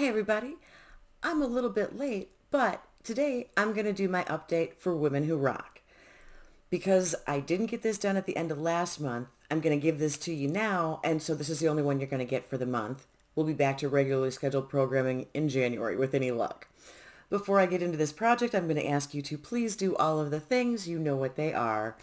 Hey everybody, I'm a little bit late, but today I'm going to do my update for Women Who Rock. Because I didn't get this done at the end of last month, I'm going to give this to you now, and so this is the only one you're going to get for the month. We'll be back to regularly scheduled programming in January with any luck. Before I get into this project, I'm going to ask you to please do all of the things. You know what they are.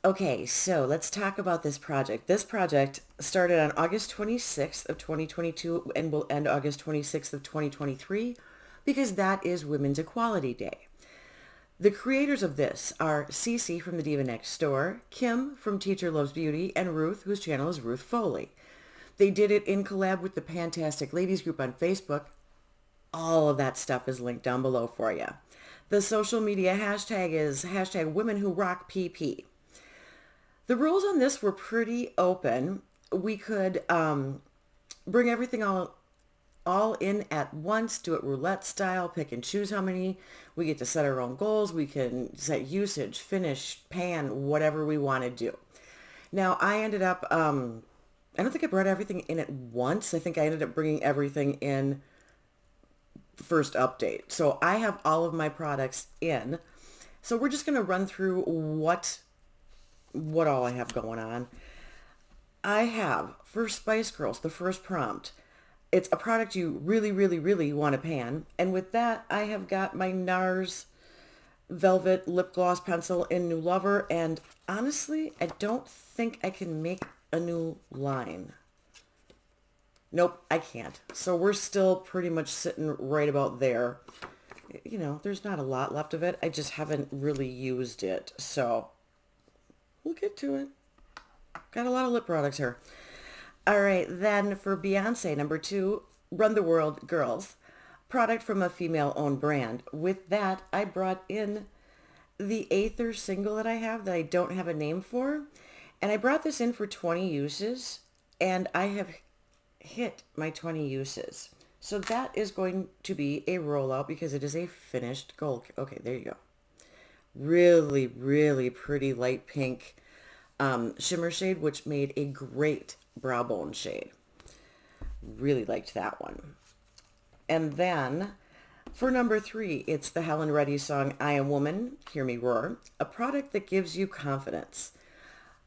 Okay, so let's talk about this project. This project started on August 26th of 2022 and will end August 26th of 2023 because that is Women's Equality Day. The creators of this are Cece from the Diva Next Door, Kim from Teacher Loves Beauty, and Ruth, whose channel is Ruth Foley. They did it in collab with the Fantastic Ladies group on Facebook. All of that stuff is linked down below for you. The social media hashtag is hashtag Women Who Rock PP. The rules on this were pretty open. We could bring everything all in at once, do it roulette style, pick and choose how many. We get to set our own goals. We can set usage, finish, pan, whatever we want to do. Now, I ended up, I don't think I brought everything in at once. I think I ended up bringing everything in the first update. So I have all of my products in. So we're just going to run through what all I have going on. I have, for Spice Girls, the first prompt. It's a product you really, really, really want to pan. And with that, I have got my NARS Velvet Lip Gloss Pencil in New Lover. And honestly, I don't think I can make a new line. Nope, I can't. So we're still pretty much sitting right about there. You know, there's not a lot left of it. I just haven't really used it. So we'll get to it. Got a lot of lip products here. All right, then for Beyonce, number 2, Run the World Girls. Product from a female-owned brand. With that, I brought in the Aether single that I have that I don't have a name for. And I brought this in for 20 uses. And I have hit my 20 uses. So that is going to be a rollout because it is a finished gold. Okay, there you go. Really, really pretty light pink shimmer shade, which made a great brow bone shade. Really liked that one. And then for number 3, it's the Helen Reddy song, I Am Woman, Hear Me Roar, a product that gives you confidence.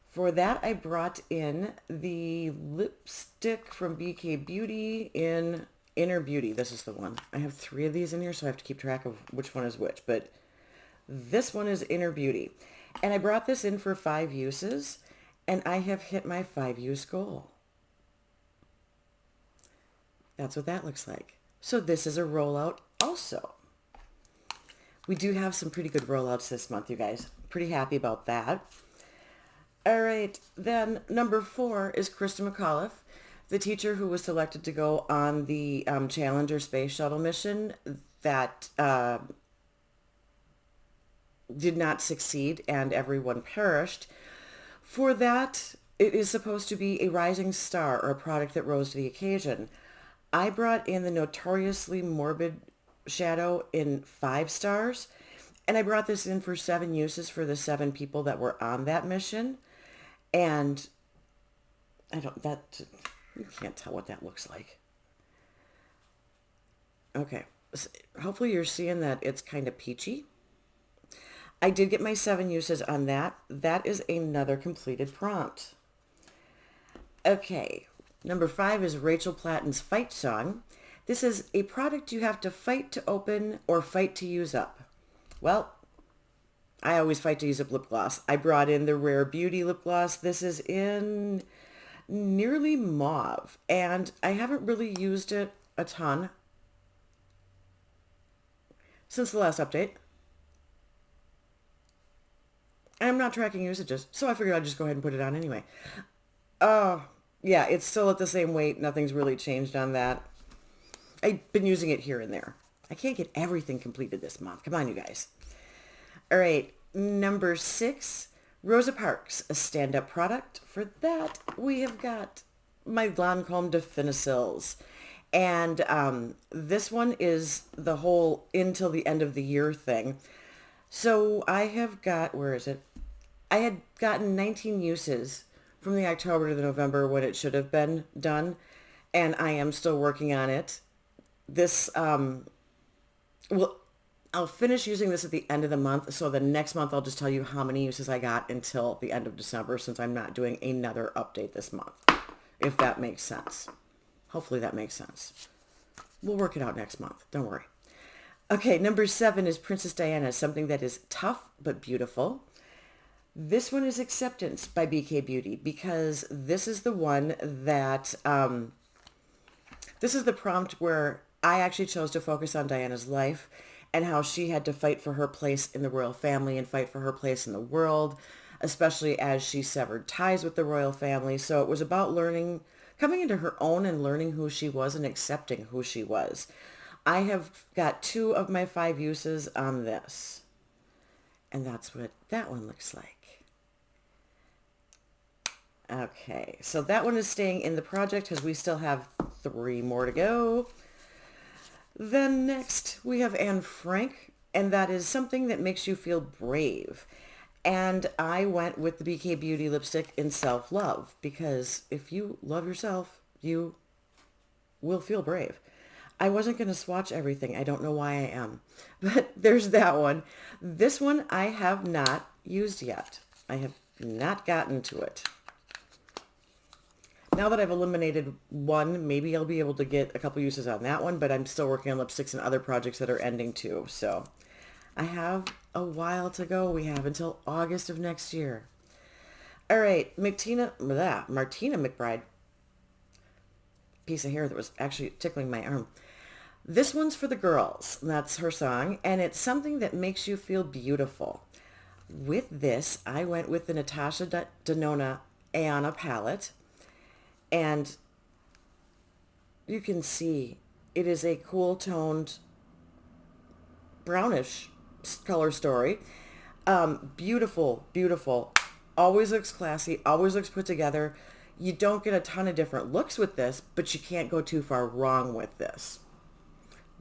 For that, I brought in the lipstick from BK Beauty in Inner Beauty. This is the one. I have 3 of these in here, so I have to keep track of which one is which, but this one is Inner Beauty. And I brought this in for 5 uses, and I have hit my 5-use goal. That's what that looks like. So this is a rollout also. We do have some pretty good rollouts this month, you guys. Pretty happy about that. All right, then number 4 is Krista McAuliffe, the teacher who was selected to go on the Challenger space shuttle mission that did not succeed and everyone perished. For that, it is supposed to be a rising star or a product that rose to the occasion. I brought in the Notoriously Morbid shadow in 5 stars, and I brought this in for 7 uses for the 7 people that were on that mission. And you can't tell what that looks like. Okay, so hopefully you're seeing that it's kind of peachy. I did get my 7 uses on that. That is another completed prompt. Okay, number 5 is Rachel Platten's Fight Song. This is a product you have to fight to open or fight to use up. Well, I always fight to use up lip gloss. I brought in the Rare Beauty lip gloss. This is in Nearly Mauve, and I haven't really used it a ton since the last update. I'm not tracking usages, so I figured I'd just go ahead and put it on anyway. Yeah, it's still at the same weight. Nothing's really changed on that. I've been using it here and there. I can't get everything completed this month. Come on, you guys. All right, number 6, Rosa Parks, a stand-up product. For that, we have got my Lancome Definicils. And this one is the whole until the end of the year thing. So I have got, where is it? I had gotten 19 uses from the October to the November when it should have been done. And I am still working on it. This, well, I'll finish using this at the end of the month. So the next month, I'll just tell you how many uses I got until the end of December, since I'm not doing another update this month, if that makes sense. Hopefully that makes sense. We'll work it out next month. Don't worry. Okay, number 7 is Princess Diana, something that is tough but beautiful. This one is Acceptance by BK Beauty, because this is the one that, this is the prompt where I actually chose to focus on Diana's life and how she had to fight for her place in the royal family and fight for her place in the world, especially as she severed ties with the royal family. So it was about learning, coming into her own and learning who she was and accepting who she was. I have got 2 of my 5 uses on this. And that's what that one looks like. Okay, so that one is staying in the project because we still have 3 more to go. Then next we have Anne Frank, and that is something that makes you feel brave. And I went with the BK Beauty lipstick in Self-Love, because if you love yourself, you will feel brave. I wasn't going to swatch everything. I don't know why I am. But there's that one. This one I have not used yet. I have not gotten to it. Now that I've eliminated one, maybe I'll be able to get a couple uses on that one, but I'm still working on lipsticks and other projects that are ending too. So I have a while to go. We have until August of next year. All right, Martina McBride. Piece of hair that was actually tickling my arm. This one's for the girls. That's her song, and it's something that makes you feel beautiful. With this, I went with the Natasha Denona Ayanna palette. And you can see it is a cool toned brownish color story. Beautiful, beautiful. Always looks classy, always looks put together. You don't get a ton of different looks with this, but you can't go too far wrong with this.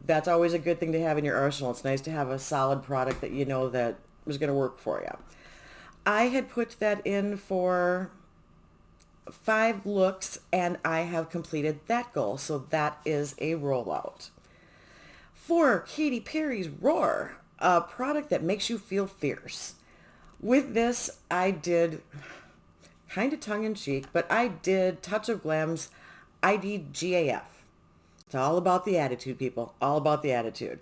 That's always a good thing to have in your arsenal. It's nice to have a solid product that you know that is going to work for you. I had put that in for 5 looks, and I have completed that goal. So that is a rollout. For Katy Perry's Roar, a product that makes you feel fierce. With this, I did, kind of tongue-in-cheek, but I did Touch of Glam's IDGAF. It's all about the attitude, people. All about the attitude.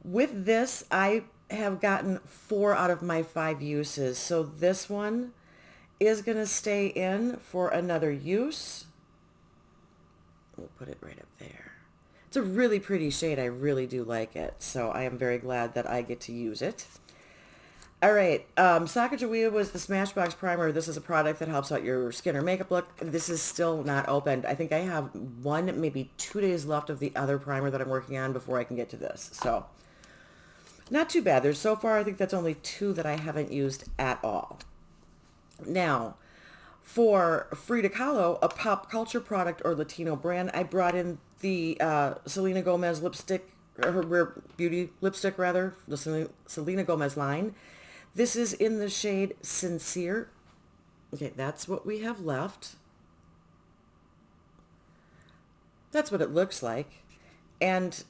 With this, I have gotten 4 out of my 5 uses. So this one is going to stay in for another use. We'll put it right up there. It's a really pretty shade. I really do like it. So I am very glad that I get to use it. All right. Sacagawea was the Smashbox Primer. This is a product that helps out your skin or makeup look. This is still not opened. I think I have 1, maybe 2 days left of the other primer that I'm working on before I can get to this. So not too bad. There's so far, I think that's only 2 that I haven't used at all. Now, for Frida Kahlo, a pop culture product or Latino brand, I brought in the Selena Gomez lipstick, or her Rare Beauty lipstick rather, the Selena Gomez line. This is in the shade Sincere. Okay, that's what we have left. That's what it looks like. And,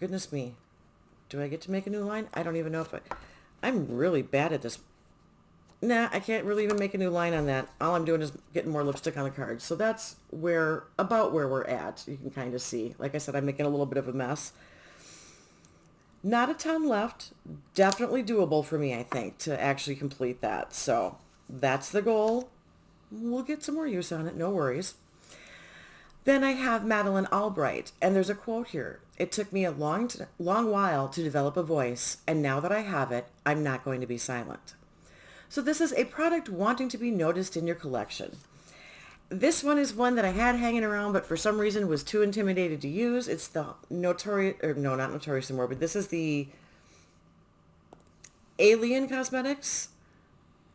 goodness me, do I get to make a new line? I don't even know if I'm really bad at this. Nah, I can't really even make a new line on that. All I'm doing is getting more lipstick on the cards. So that's about where we're at. You can kind of see. Like I said, I'm making a little bit of a mess. Not a ton left. Definitely doable for me, I think, to actually complete that. So that's the goal. We'll get some more use on it. No worries. Then I have Madeleine Albright, and there's a quote here. It took me a long while to develop a voice, and now that I have it, I'm not going to be silent. So this is a product wanting to be noticed in your collection. This one is one that I had hanging around, but for some reason was too intimidated to use. It's the Notorious, or no, not Notorious anymore, but this is the Alien Cosmetics,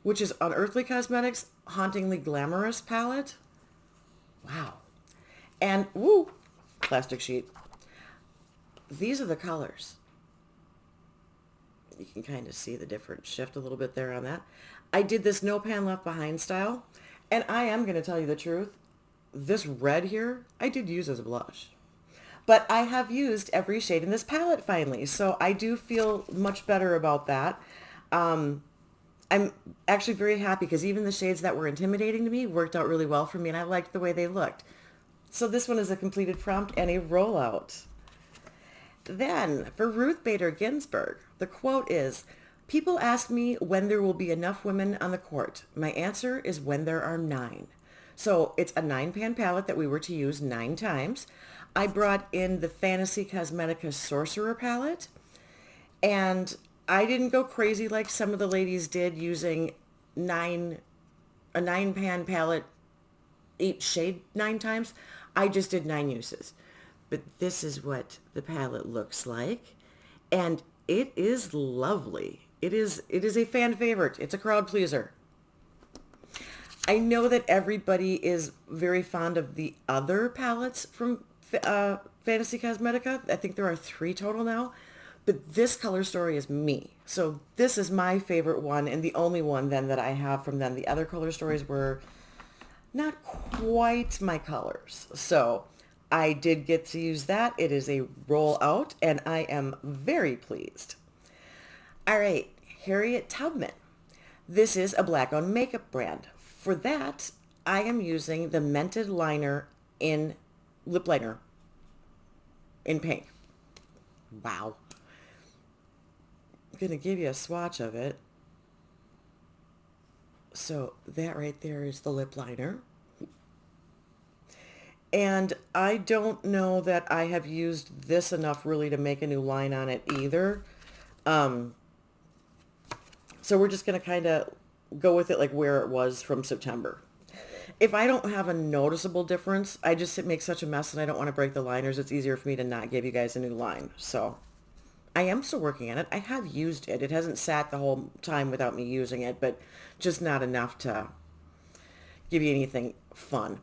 which is Unearthly Cosmetics, Hauntingly Glamorous palette. Wow. And, woo, plastic sheet. These are the colors. You can kind of see the different shift a little bit there on that. I did this No Pan Left Behind style. And I am going to tell you the truth. this red here, I did use as a blush. But I have used every shade in this palette finally, so I do feel much better about that. I'm actually very happy because even the shades that were intimidating to me worked out really well for me, and I liked the way they looked. So this one is a completed prompt and a rollout. Then, for Ruth Bader Ginsburg, the quote is, "People ask me when there will be enough women on the court. My answer is when there are 9." So it's a 9-pan palette that we were to use 9 times. I brought in the Fantasy Cosmetica Sorcerer palette, and I didn't go crazy like some of the ladies did using a 9-pan palette, each shade 9 times. I just did 9 uses. But this is what the palette looks like, and it is lovely. It is a fan favorite. It's a crowd pleaser. I know that everybody is very fond of the other palettes from Fantasy Cosmetica. I think there are 3 total now, but this color story is me. So this is my favorite one and the only one then that I have from them. The other color stories were not quite my colors. So I did get to use that. It is a rollout and I am very pleased. All right, Harriet Tubman. This is a black-owned makeup brand. For that, I am using the Mented liner in lip liner in pink. Wow. I'm going to give you a swatch of it. So that right there is the lip liner. And I don't know that I have used this enough really to make a new line on it either. So we're just going to kind of go with it like where it was from September. If I don't have a noticeable difference, I just make such a mess and I don't want to break the liners. It's easier for me to not give you guys a new line. So I am still working on it. I have used it. It hasn't sat the whole time without me using it, but just not enough to give you anything fun.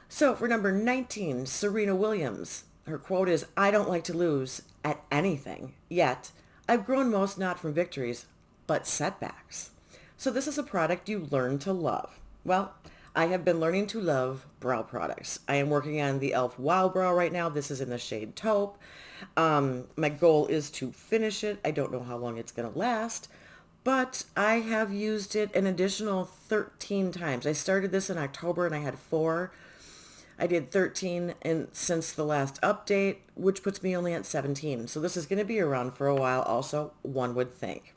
So for number 19, Serena Williams, her quote is, "I don't like to lose at anything, yet I've grown most not from victories, but setbacks." So this is a product you learn to love. Well, I have been learning to love brow products. I am working on the e.l.f. Wow Brow right now. This is in the shade Taupe. My goal is to finish it. I don't know how long it's going to last, but I have used it an additional 13 times. I started this in October and I had 4. I did 13 since the last update, which puts me only at 17. So this is going to be around for a while also, one would think.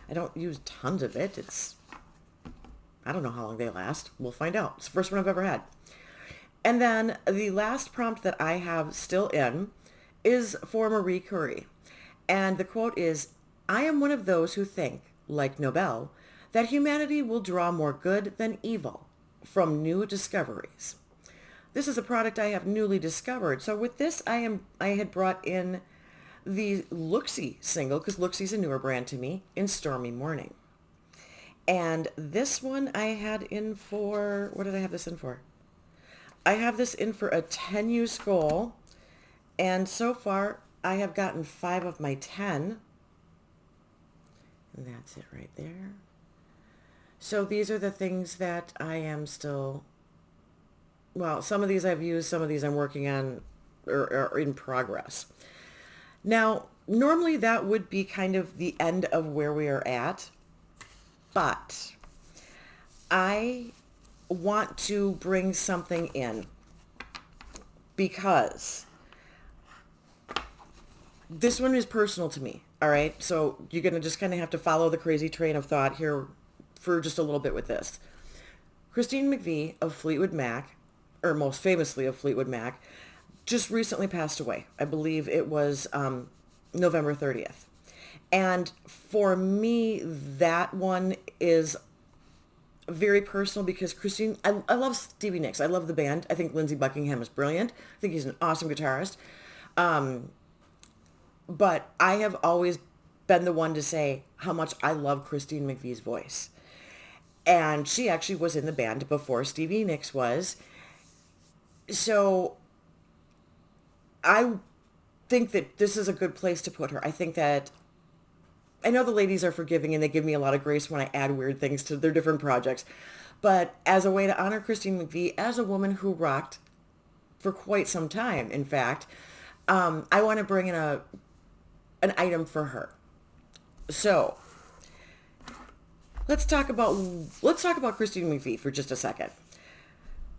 I don't use tons of it. I don't know how long they last. We'll find out. It's the first one I've ever had. And then the last prompt that I have still in is for Marie Curie. And the quote is, "I am one of those who think, like Nobel, that humanity will draw more good than evil from new discoveries." This is a product I have newly discovered. So with this, I had brought in the Looksy single, because Looksy's a newer brand to me, in Stormy Morning. And this one I had in for, what did I have this in for? I have this in for a 10 use goal. And so far, I have gotten 5 of my 10. And that's it right there. So these are the things that I am still, well, some of these I've used, some of these I'm working on or in progress. Now, normally that would be kind of the end of where we are at, but I want to bring something in because this one is personal to me, all right? So you're going to just kind of have to follow the crazy train of thought here for just a little bit with this. Christine McVie of Fleetwood Mac, or most famously of Fleetwood Mac, just recently passed away. I believe it was November 30th. And for me, that one is very personal because Christine, I love Stevie Nicks. I love the band. I think Lindsey Buckingham is brilliant. I think he's an awesome guitarist. But I have always been the one to say how much I love Christine McVie's voice. And she actually was in the band before Stevie Nicks was. So I think that this is a good place to put her. I think that, I know the ladies are forgiving and they give me a lot of grace when I add weird things to their different projects. But as a way to honor Christine McVie as a woman who rocked for quite some time, in fact, I want to bring in an item for her. So let's talk about Christine McVie for just a second.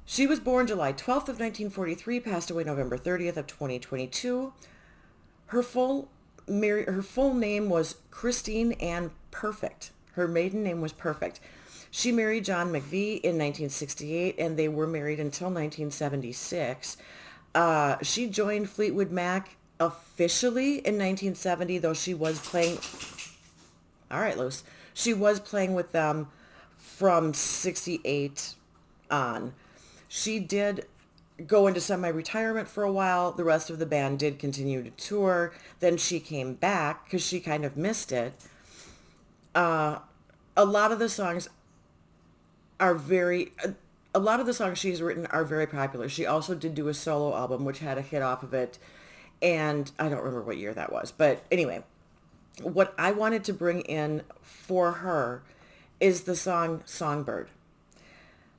She was born July 12th of 1943, passed away November 30th of 2022. Her full name was Christine Ann Perfect. Her maiden name was Perfect. She married John McVie in 1968, and they were married until 1976. She joined Fleetwood Mac officially in 1970, though she was playing. All right, Luce. She was playing with them from 68 on. She did go into semi-retirement for a while. The rest of the band did continue to tour. Then she came back because she kind of missed it. A lot of the songs are very... A lot of the songs she's written are very popular. She also did do a solo album, which had a hit off of it. And I don't remember what year that was. But anyway, what I wanted to bring in for her is the song Songbird.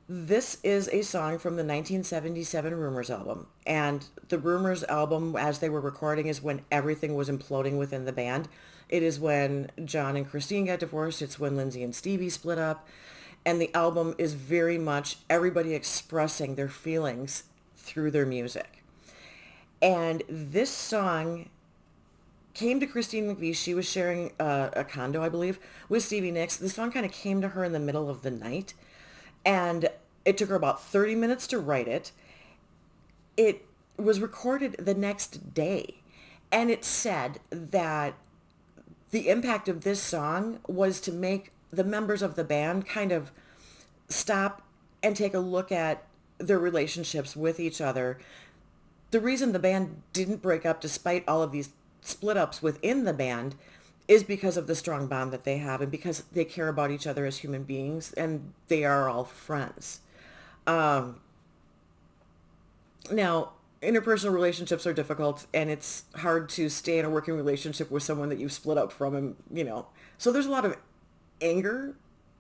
This is a song from the 1977 Rumors album. And the Rumors album, as they were recording, is when everything was imploding within the band. It is when John and Christine got divorced. It's when Lindsay and Stevie split up. And the album is very much everybody expressing their feelings through their music. And this song came to Christine McVie. She was sharing a condo, I believe, with Stevie Nicks. The song kind of came to her in the middle of the night. And it took her about 30 minutes to write it. It was recorded the next day. And it said that the impact of this song was to make the members of the band kind of stop and take a look at their relationships with each other. The reason the band didn't break up despite all of these split ups within the band is because of the strong bond that they have and because they care about each other as human beings and they are all friends. Now, interpersonal relationships are difficult and it's hard to stay in a working relationship with someone that you've split up from and, so there's a lot of anger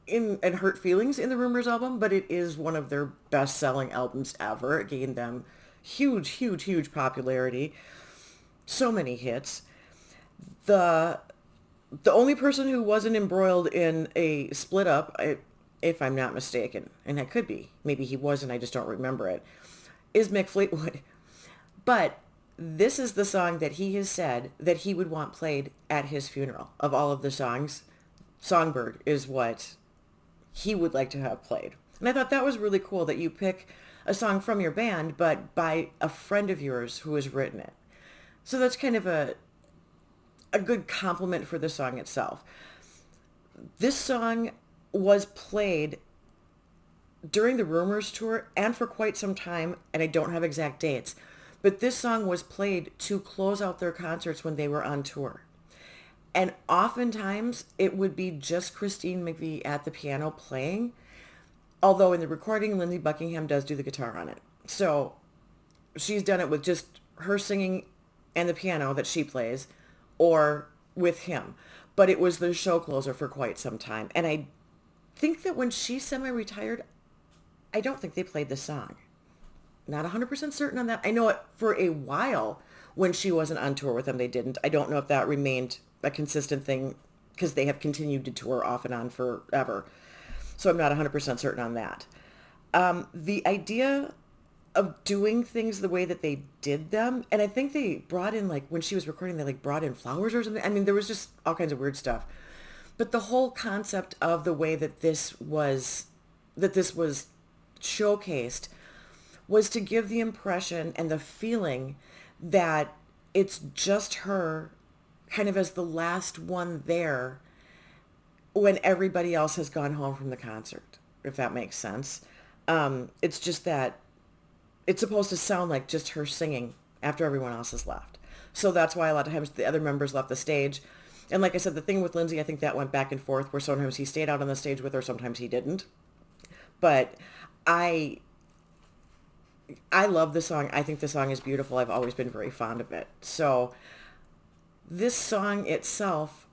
and hurt feelings in the Rumors album, but it is one of their best-selling albums ever. It gained them huge popularity. So many hits. The only person who wasn't embroiled in a split up, if I'm not mistaken, and I could be, maybe he wasn't, I just don't remember it, is Mick Fleetwood. But this is the song that he has said that he would want played at his funeral. Of all of the songs, Songbird is what he would like to have played. And I thought that was really cool that you pick a song from your band, but by a friend of yours who has written it. So that's kind of a good compliment for the song itself. This song was played during the Rumors tour and for quite some time, and I don't have exact dates, but this song was played to close out their concerts when they were on tour. And oftentimes it would be just Christine McVie at the piano playing, although in the recording, Lindsey Buckingham does do the guitar on it. So she's done it with just her singing and the piano that she plays, or with him. But it was their show closer for quite some time. And I think that when she semi-retired, I don't think they played the song. Not 100% certain on that. I know it for a while when she wasn't on tour with them, they didn't. I don't know if that remained a consistent thing because they have continued to tour off and on forever. So I'm not 100% certain on that. The idea of doing things the way that they did them, and I think they brought in, like, when she was recording, they brought in flowers or something. I mean, there was just all kinds of weird stuff. But the whole concept of the way that this was showcased was to give the impression and the feeling that it's just her kind of as the last one there when everybody else has gone home from the concert, if that makes sense. It's just that it's supposed to sound like just her singing after everyone else has left. So that's why a lot of times the other members left the stage. And like I said, the thing with Lindsay, I think that went back and forth where sometimes he stayed out on the stage with her, sometimes he didn't. But I love the song. I think the song is beautiful. I've always been very fond of it. So this song itself,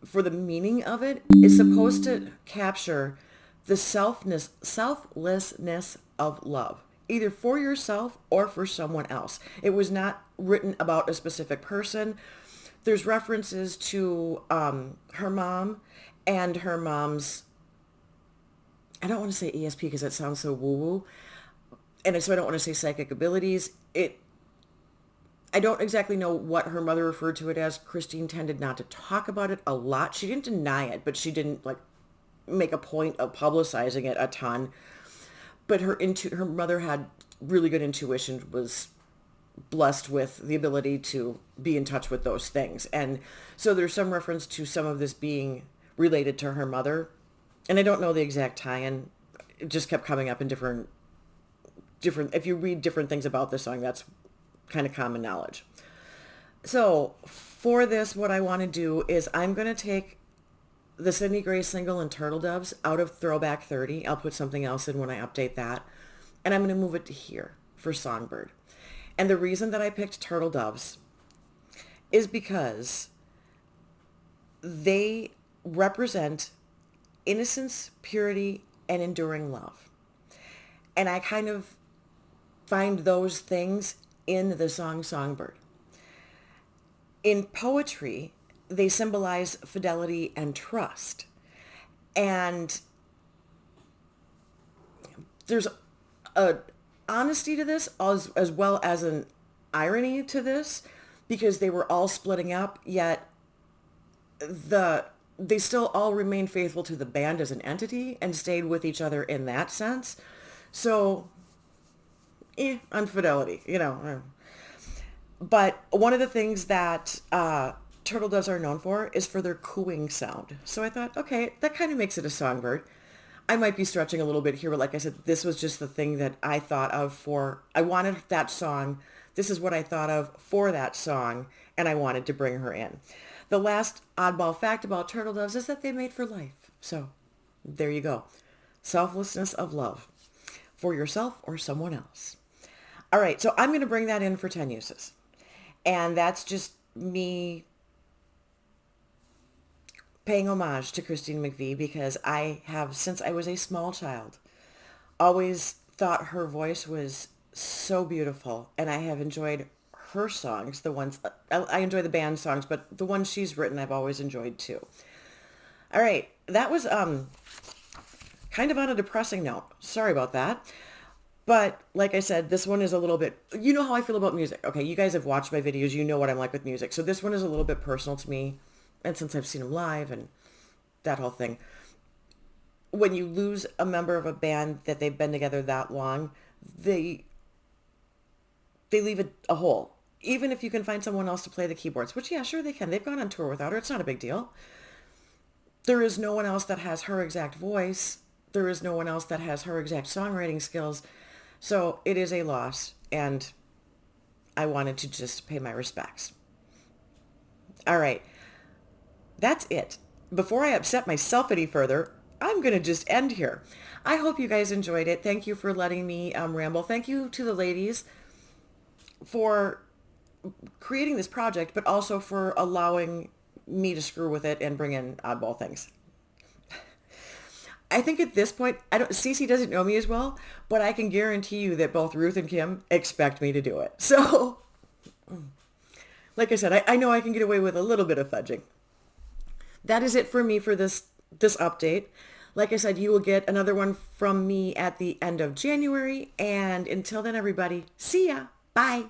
for the meaning of it, is supposed to capture the selflessness of love, either for yourself or for someone else. It was not written about a specific person. There's references to her mom and her mom's, I don't want to say ESP because that sounds so woo-woo, and so I don't want to say psychic abilities. I don't exactly know what her mother referred to it as. Christine tended not to talk about it a lot. She didn't deny it, but she didn't like make a point of publicizing it a ton. But her mother had really good intuition, was blessed with the ability to be in touch with those things. And so there's some reference to some of this being related to her mother. And I don't know the exact tie-in. It just kept coming up in different, if you read different things about this song, that's kind of common knowledge. So for this, what I want to do is I'm going to take the Sydney Gray single and Turtle Doves out of Throwback 30. I'll put something else in when I update that. And I'm going to move it to here for Songbird. And the reason that I picked Turtle Doves is because they represent innocence, purity, and enduring love. And I kind of find those things in the song Songbird. In poetry, they symbolize fidelity and trust. And there's a honesty to this as well as an irony to this, because they were all splitting up, yet they still all remained faithful to the band as an entity and stayed with each other in that sense. So, infidelity, But one of the things that turtle doves are known for is for their cooing sound. So I thought, okay, that kind of makes it a songbird. I might be stretching a little bit here, but like I said, this was just the thing that I thought of I wanted that song. This is what I thought of for that song, and I wanted to bring her in. The last oddball fact about turtle doves is that they mate for life. So there you go. Selflessness of love for yourself or someone else. All right, so I'm going to bring that in for 10 uses. And that's just me paying homage to Christine McVie, because I have, since I was a small child, always thought her voice was so beautiful. And I have enjoyed her songs, the ones, I enjoy the band songs, but the ones she's written I've always enjoyed too. All right, that was kind of on a depressing note. Sorry about that. But like I said, this one is a little bit, you know how I feel about music. Okay, you guys have watched my videos. You know what I'm like with music. So this one is a little bit personal to me. And since I've seen them live and that whole thing, when you lose a member of a band that they've been together that long, they leave a hole. Even if you can find someone else to play the keyboards, which, yeah, sure they can. They've gone on tour without her. It's not a big deal. There is no one else that has her exact voice. There is no one else that has her exact songwriting skills. So it is a loss, and I wanted to just pay my respects. All right. That's it. Before I upset myself any further, I'm going to just end here. I hope you guys enjoyed it. Thank you for letting me ramble. Thank you to the ladies for creating this project, but also for allowing me to screw with it and bring in oddball things. I think at this point, Cece doesn't know me as well, but I can guarantee you that both Ruth and Kim expect me to do it. So, like I said, I know I can get away with a little bit of fudging. That is it for me for this update. Like I said, you will get another one from me at the end of January. And until then, everybody, see ya. Bye.